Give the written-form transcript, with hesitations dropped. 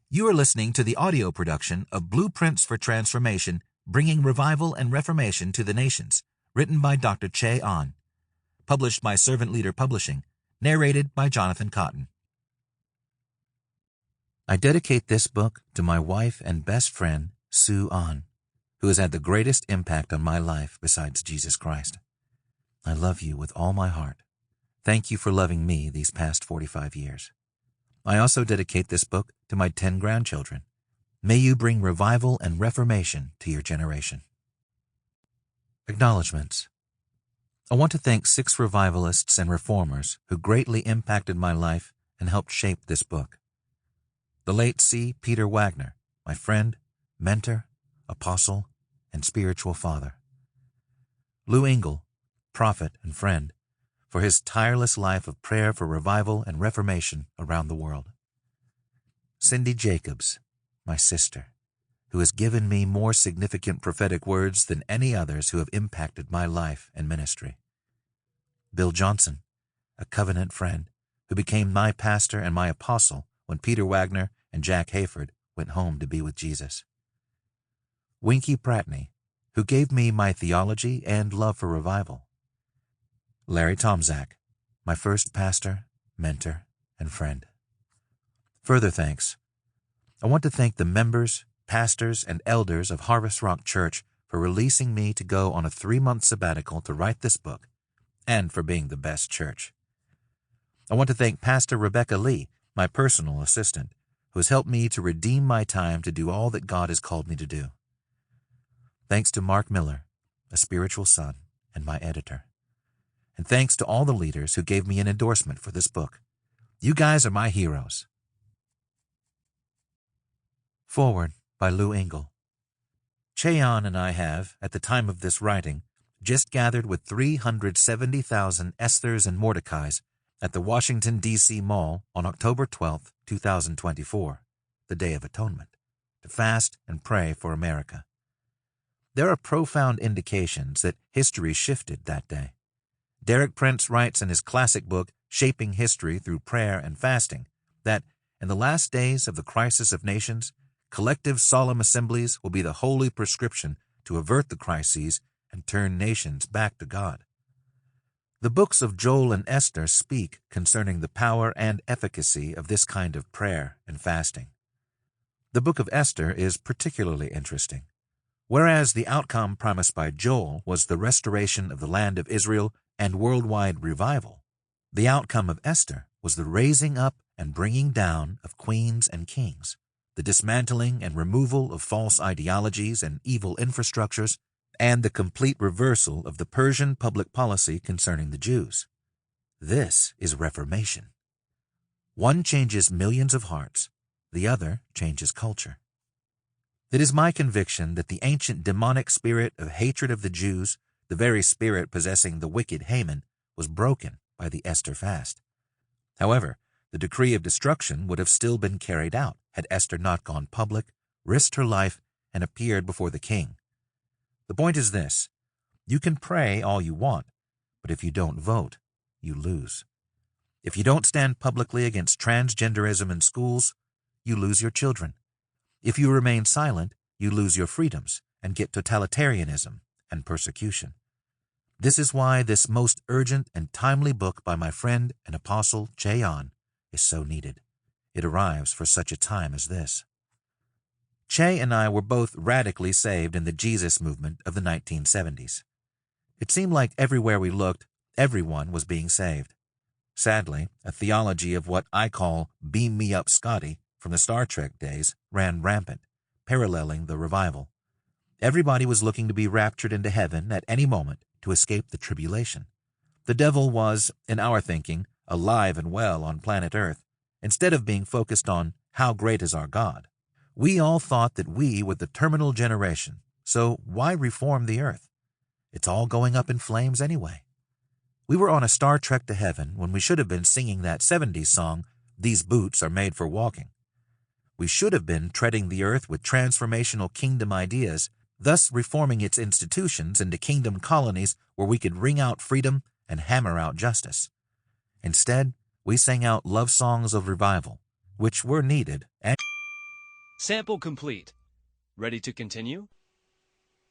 You are listening to the audio production of Blueprints for Transformation, Bringing Revival and Reformation to the Nations, written by Dr. Ché Ahn, published by Servant Leader Publishing, narrated by Jonathan Cotton. I dedicate this book to my wife and best friend, Ché Ahn, who has had the greatest impact on my life besides Jesus Christ. I love you with all my heart. Thank you for loving me these past 45 years. I also dedicate this book to my 10 grandchildren. May you bring revival and reformation to your generation. Acknowledgements. I want to thank 6 revivalists and reformers who greatly impacted my life and helped shape this book. The late C. Peter Wagner, my friend, mentor, apostle, and spiritual father. Lou Engle, prophet and friend, for his tireless life of prayer for revival and reformation around the world. Cindy Jacobs, my sister, who has given me more significant prophetic words than any others who have impacted my life and ministry. Bill Johnson, a covenant friend, who became my pastor and my apostle when Peter Wagner and Jack Hayford went home to be with Jesus. Winky Pratney, who gave me my theology and love for revival. Larry Tomczak, my first pastor, mentor, and friend. Further thanks. I want to thank the members, pastors, and elders of Harvest Rock Church for releasing me to go on a 3-month sabbatical to write this book, and for being the best church. I want to thank Pastor Rebecca Lee, my personal assistant, who has helped me to redeem my time to do all that God has called me to do. Thanks to Mark Miller, a spiritual son, and my editor. And thanks to all the leaders who gave me an endorsement for this book. You guys are my heroes. Forward by Lou Engle. Ché Ahn and I have, at the time of this writing, just gathered with 370,000 Esthers and Mordecais at the Washington, D.C. Mall on October 12, 2024, the Day of Atonement, to fast and pray for America. There are profound indications that history shifted that day. Derek Prince writes in his classic book, Shaping History Through Prayer and Fasting, that in the last days of the crisis of nations, collective solemn assemblies will be the holy prescription to avert the crises and turn nations back to God. The books of Joel and Esther speak concerning the power and efficacy of this kind of prayer and fasting. The book of Esther is particularly interesting. Whereas the outcome promised by Joel was the restoration of the land of Israel and worldwide revival, the outcome of Esther was the raising up and bringing down of queens and kings, the dismantling and removal of false ideologies and evil infrastructures, and the complete reversal of the Persian public policy concerning the Jews. This is Reformation. One changes millions of hearts, the other changes culture. It is my conviction that the ancient demonic spirit of hatred of the Jews, the very spirit possessing the wicked Haman, was broken by the Esther fast. However, the decree of destruction would have still been carried out had Esther not gone public, risked her life, and appeared before the king. The point is this: you can pray all you want, but if you don't vote, you lose. If you don't stand publicly against transgenderism in schools, you lose your children. If you remain silent, you lose your freedoms and get totalitarianism and persecution. This is why this most urgent and timely book by my friend and apostle Ché Ahn is so needed. It arrives for such a time as this. Ché and I were both radically saved in the Jesus movement of the 1970s. It seemed like everywhere we looked, everyone was being saved. Sadly, a theology of what I call beam me up Scotty from the Star Trek days ran rampant, paralleling the revival. Everybody was looking to be raptured into heaven at any moment to escape the tribulation. The devil was, in our thinking, alive and well on planet Earth, instead of being focused on how great is our God. We all thought that we were the terminal generation, so why reform the earth? It's all going up in flames anyway. We were on a Star Trek to heaven when we should have been singing that 70s song, These Boots Are Made for Walking. We should have been treading the earth with transformational kingdom ideas, thus reforming its institutions into kingdom colonies where we could wring out freedom and hammer out justice. Instead, we sang out love songs of revival, which were needed and Sample complete. Ready to continue?